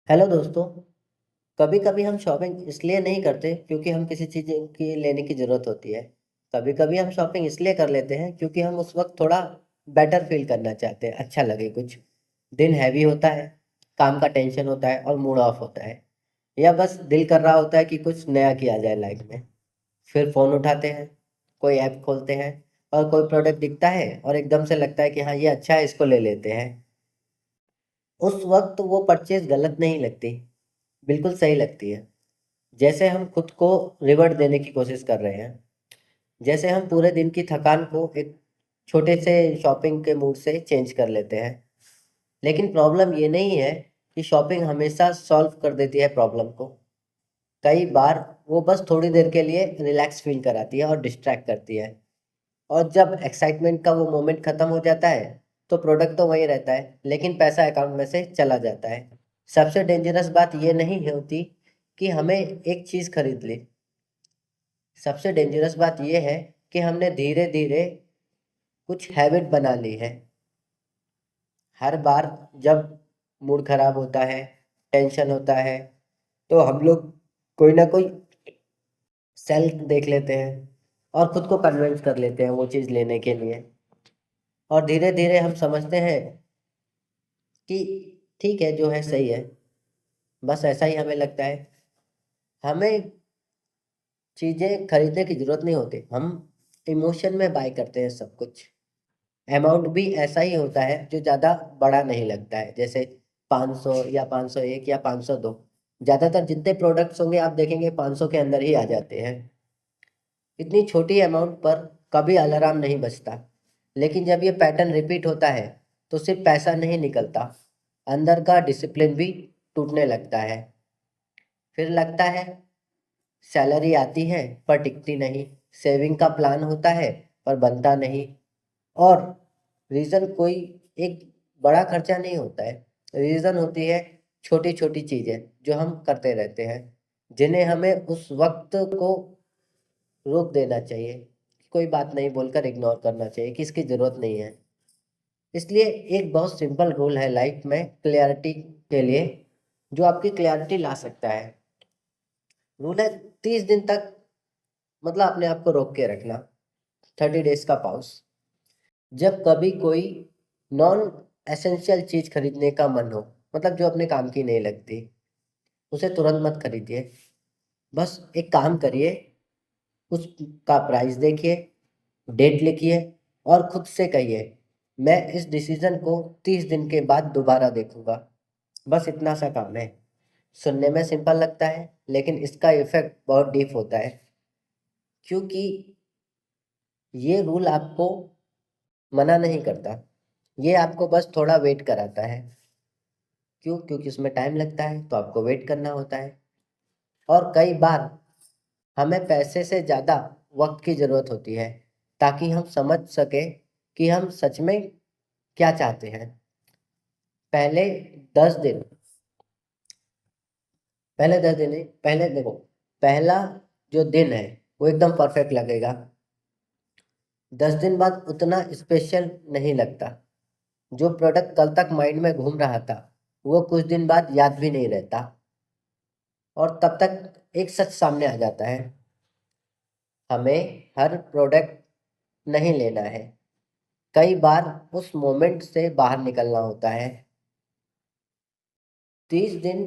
Hello दोस्तों। कभी कभी हम शॉपिंग इसलिए नहीं करते क्योंकि हम किसी चीज़ की लेने की ज़रूरत होती है। कभी कभी हम शॉपिंग इसलिए कर लेते हैं क्योंकि हम उस वक्त थोड़ा बेटर फील करना चाहते हैं, अच्छा लगे कुछ। दिन हैवी होता है, काम का टेंशन होता है और मूड ऑफ होता है, या बस दिल कर रहा होता है कि कुछ नया किया जाए लाइफ में। फिर फ़ोन उठाते हैं, कोई ऐप खोलते हैं और कोई प्रोडक्ट दिखता है और एकदम से लगता है कि हाँ, ये अच्छा है, इसको ले लेते हैं। उस वक्त वो परचेज गलत नहीं लगती, बिल्कुल सही लगती है। जैसे हम खुद को रिवॉर्ड देने की कोशिश कर रहे हैं, जैसे हम पूरे दिन की थकान को एक छोटे से शॉपिंग के मूड से चेंज कर लेते हैं। लेकिन प्रॉब्लम ये नहीं है कि शॉपिंग हमेशा सॉल्व कर देती है प्रॉब्लम को। कई बार वो बस थोड़ी देर के लिए रिलैक्स फील कराती है और डिस्ट्रैक्ट करती है। और जब एक्साइटमेंट का वो मोमेंट खत्म हो जाता है, तो प्रोडक्ट तो वही रहता है लेकिन पैसा अकाउंट में से चला जाता है। सबसे डेंजरस बात ये नहीं होती कि हमें एक चीज़ खरीद ली। सबसे डेंजरस बात यह है कि हमने धीरे धीरे कुछ हैबिट बना ली है। हर बार जब मूड खराब होता है, टेंशन होता है, तो हम लोग कोई ना कोई सेल देख लेते हैं और खुद को कन्विंस कर लेते हैं वो चीज़ लेने के लिए। और धीरे धीरे हम समझते हैं कि ठीक है, जो है सही है। बस ऐसा ही हमें लगता है। हमें चीज़ें खरीदने की ज़रूरत नहीं होती, हम इमोशन में बाय करते हैं सब कुछ। अमाउंट भी ऐसा ही होता है जो ज़्यादा बड़ा नहीं लगता है, जैसे 500 या 501 या 502। ज़्यादातर जितने प्रोडक्ट्स होंगे आप देखेंगे 500 के अंदर ही आ जाते हैं। इतनी छोटी अमाउंट पर कभी अलार्म नहीं बजता। लेकिन जब ये पैटर्न रिपीट होता है, तो सिर्फ पैसा नहीं निकलता, अंदर का डिसिप्लिन भी टूटने लगता है। फिर लगता है सैलरी आती है पर टिकती नहीं, सेविंग का प्लान होता है पर बनता नहीं। और रीज़न कोई एक बड़ा खर्चा नहीं होता है, रीज़न होती है छोटी छोटी चीज़ें जो हम करते रहते हैं, जिन्हें हमें उस वक्त को रोक देना चाहिए। कोई बात नहीं बोलकर इग्नोर करना चाहिए कि इसकी ज़रूरत नहीं है। इसलिए एक बहुत सिंपल रूल है लाइफ में क्लैरिटी के लिए, जो आपकी क्लैरिटी ला सकता है। रूल है 30 दिन तक, मतलब अपने आप को रोक के रखना। 30 डेज का पॉज। जब कभी कोई नॉन एसेंशियल चीज खरीदने का मन हो, मतलब जो अपने काम की नहीं लगती, उसे तुरंत मत खरीदिए। बस एक काम करिए, उसका प्राइस देखिए, डेट लिखिए और खुद से कहिए मैं इस डिसीजन को 30 दिन के बाद दोबारा देखूंगा। बस इतना सा काम है। सुनने में सिंपल लगता है लेकिन इसका इफेक्ट बहुत डीप होता है, क्योंकि ये रूल आपको मना नहीं करता, ये आपको बस थोड़ा वेट कराता है। क्यों? क्योंकि उसमें टाइम लगता है तो आपको वेट करना होता है। और कई बार हमें पैसे से ज़्यादा वक्त की ज़रूरत होती है, ताकि हम समझ सके कि हम सच में क्या चाहते हैं। पहले 10 दिन, पहले 10 दिन नहीं, पहले देखो, पहला जो दिन है वो एकदम परफेक्ट लगेगा। 10 दिन बाद उतना स्पेशल नहीं लगता। जो प्रोडक्ट कल तक माइंड में घूम रहा था, वो कुछ दिन बाद याद भी नहीं रहता। और तब तक एक सच सामने आ जाता है, हमें हर प्रोडक्ट नहीं लेना है। कई बार उस मोमेंट से बाहर निकलना होता है। 30 दिन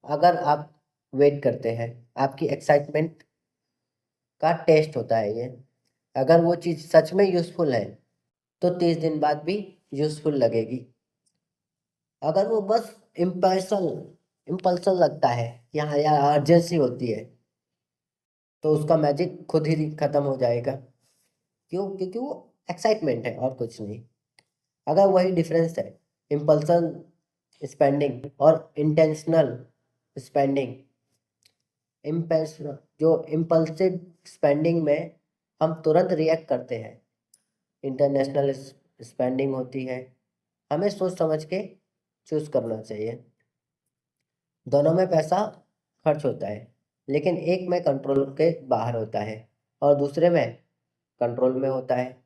अगर आप वेट करते हैं, आपकी एक्साइटमेंट का टेस्ट होता है ये। अगर वो चीज़ सच में यूज़फुल है, तो 30 दिन बाद भी यूज़फुल लगेगी। अगर वो बस इम्पल्सल इम्पल्सल लगता है या अर्जेंसी होती है, तो उसका मैजिक खुद ही खत्म हो जाएगा। क्यों? क्योंकि वो एक्साइटमेंट है और कुछ नहीं। अगर वही डिफरेंस है इम्पल्सन स्पेंडिंग और इंटेंशनल स्पेंडिंग। इम्पल्स जो इम्पल्सिव स्पेंडिंग में हम तुरंत रिएक्ट करते हैं, इंटरनेशनल स्पेंडिंग होती है, हमें सोच समझ के चूज करना चाहिए। दोनों में पैसा खर्च होता है, लेकिन एक में कंट्रोल के बाहर होता है और दूसरे में कंट्रोल में होता है।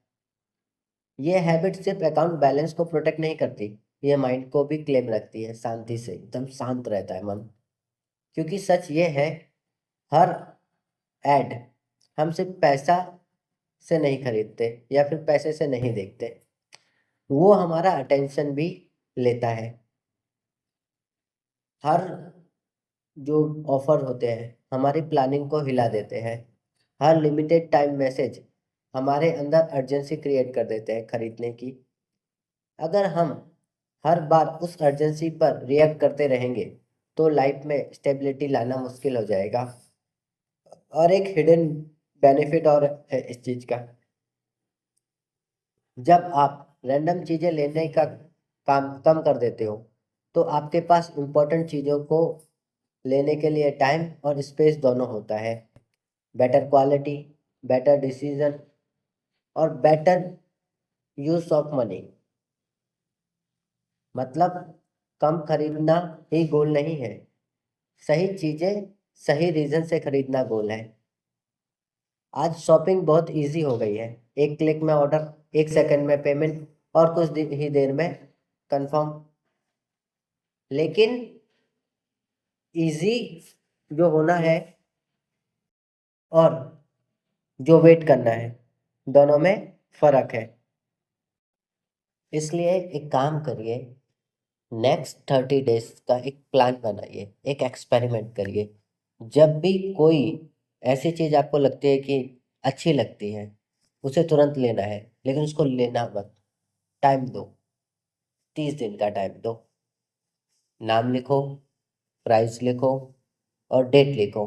ये हैबिट सिर्फ अकाउंट बैलेंस को प्रोटेक्ट नहीं करती, ये माइंड को भी क्लेम रखती है, शांति से एकदम शांत रहता है मन। क्योंकि सच ये है, हर एड हम सिर्फ पैसा से नहीं खरीदते या फिर पैसे से नहीं देखते, वो हमारा अटेंशन भी लेता है। हर जो ऑफर होते हैं हमारी प्लानिंग को हिला देते हैं। हर लिमिटेड टाइम मैसेज हमारे अंदर अर्जेंसी क्रिएट कर देते हैं खरीदने की। अगर हम हर बार उस अर्जेंसी पर रिएक्ट करते रहेंगे तो लाइफ में स्टेबिलिटी लाना मुश्किल हो जाएगा। और एक हिडन बेनिफिट और है इस चीज का, जब आप रैंडम चीजें लेने का काम कम कर देते हो तो आपके पास इम्पोर्टेंट चीजों को लेने के लिए टाइम और स्पेस दोनों होता है। बेटर क्वालिटी, बेटर डिसीजन और बेटर यूज ऑफ मनी। मतलब कम खरीदना ही गोल नहीं है, सही चीजें सही रीजन से खरीदना गोल है। आज शॉपिंग बहुत इजी हो गई है। एक क्लिक में ऑर्डर, एक सेकंड में पेमेंट और कुछ ही देर में कंफर्म। लेकिन इजी जो होना है और जो वेट करना है, दोनों में फर्क है। इसलिए एक काम करिए, नेक्स्ट 30 डेज का एक प्लान बनाइए, एक एक्सपेरिमेंट करिए। जब भी कोई ऐसी चीज आपको लगती है कि अच्छी लगती है, उसे तुरंत लेना है, लेकिन उसको लेना मत। टाइम दो, 30 दिन का टाइम दो। नाम लिखो, प्राइस लिखो और डेट लिखो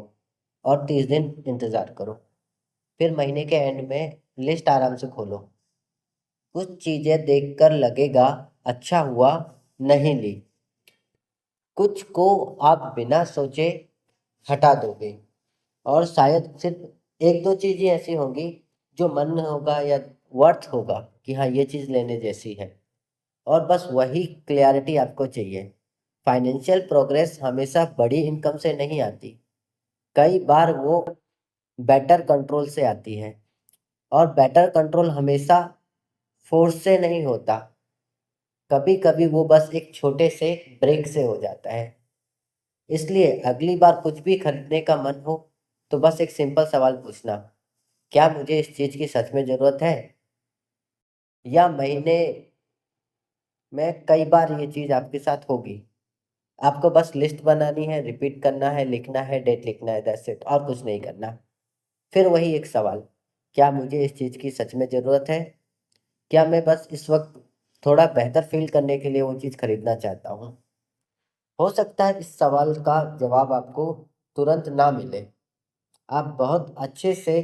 और 30 दिन इंतजार करो। फिर महीने के एंड में लिस्ट आराम से खोलो। कुछ चीजें देखकर लगेगा अच्छा हुआ नहीं ली, कुछ को आप बिना सोचे हटा दोगे और शायद सिर्फ एक दो चीजें ऐसी होंगी जो मन होगा या वर्थ होगा कि हाँ ये चीज लेने जैसी है। और बस वही क्लियरिटी आपको चाहिए। फाइनेंशियल प्रोग्रेस हमेशा बड़ी इनकम से नहीं आती, कई बार वो बेटर कंट्रोल से आती है। और बेटर कंट्रोल हमेशा फोर्स से नहीं होता, कभी कभी वो बस एक छोटे से ब्रेक से हो जाता है। इसलिए अगली बार कुछ भी खरीदने का मन हो तो बस एक सिंपल सवाल पूछना, क्या मुझे इस चीज की सच में जरूरत है, या महीने में कई बार ये चीज आपके साथ होगी। आपको बस लिस्ट बनानी है, रिपीट करना है, लिखना है, डेट लिखना है, दैट्स इट, और कुछ नहीं करना। फिर वही एक सवाल, क्या मुझे इस चीज की सच में जरूरत है, क्या मैं बस इस वक्त थोड़ा बेहतर फील करने के लिए वो चीज खरीदना चाहता हूँ। हो सकता है इस सवाल का जवाब आपको तुरंत ना मिले, आप बहुत अच्छे से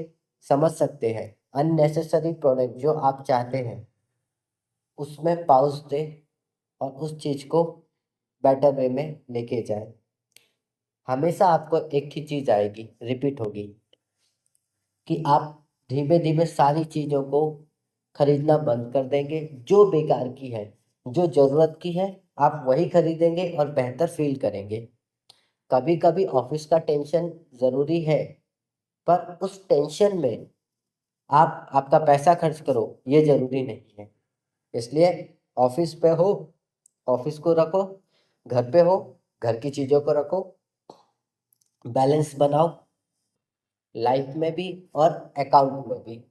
समझ सकते हैं अननेसेसरी प्रोडक्ट जो आप चाहते हैं उसमें पाउज दे और उस चीज को बेटर वे में लेके जाए। हमेशा आपको एक ही चीज आएगी, रिपीट होगी, कि आप धीमे धीमे सारी चीजों को खरीदना बंद कर देंगे जो बेकार की है। जो जरूरत की है आप वही खरीदेंगे और बेहतर फील करेंगे। कभी कभी ऑफिस का टेंशन जरूरी है, पर उस टेंशन में आप आपका पैसा खर्च करो ये जरूरी नहीं है। इसलिए ऑफिस पे हो, ऑफिस को रखो, घर पे हो, घर की चीजों को रखो। बैलेंस बनाओ लाइफ में भी और अकाउंट में भी।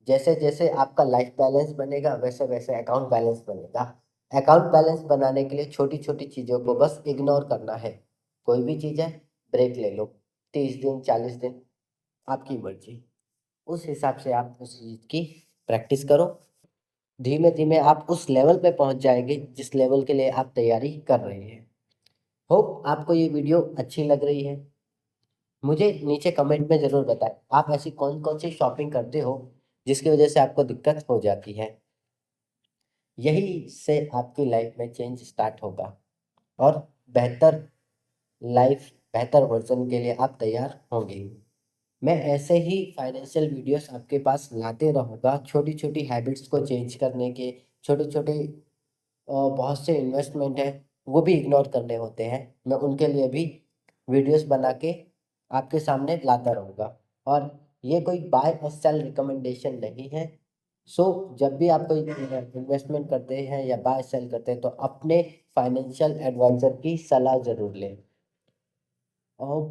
जैसे जैसे आपका लाइफ बैलेंस बनेगा वैसे वैसे अकाउंट बैलेंस बनेगा। अकाउंट बैलेंस बनाने के लिए छोटी छोटी चीज़ों को बस इग्नोर करना है। कोई भी चीज़ है, ब्रेक ले लो, 30 दिन, 40 दिन, आपकी मर्जी। उस हिसाब से आप उस चीज़ की प्रैक्टिस करो। धीमे धीमे आप उस लेवल पे पहुंच जाएंगे जिस लेवल के लिए आप तैयारी कर रहे हैं। होप आपको ये वीडियो अच्छी लग रही है। मुझे नीचे कमेंट में ज़रूर बताएं आप ऐसी कौन कौन सी शॉपिंग करते हो जिसकी वजह से आपको दिक्कत हो जाती है। यही से आपकी लाइफ में चेंज स्टार्ट होगा और बेहतर लाइफ, बेहतर वर्जन के लिए आप तैयार होंगे। मैं ऐसे ही फाइनेंशियल वीडियोस आपके पास लाते रहूँगा। छोटी छोटी हैबिट्स को चेंज करने के, छोटे छोटे बहुत से इन्वेस्टमेंट हैं वो भी इग्नोर करने होते हैं, मैं उनके लिए भी वीडियोस बना के आपके सामने लाता रहूँगा। और ये कोई बाय और सेल रिकमेंडेशन नहीं है, सो जब भी आप कोई इन्वेस्टमेंट करते हैं या बाय सेल करते हैं तो अपने फाइनेंशियल एडवाइजर की सलाह जरूर लें। और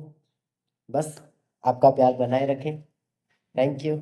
बस आपका प्यार बनाए रखें। Thank you.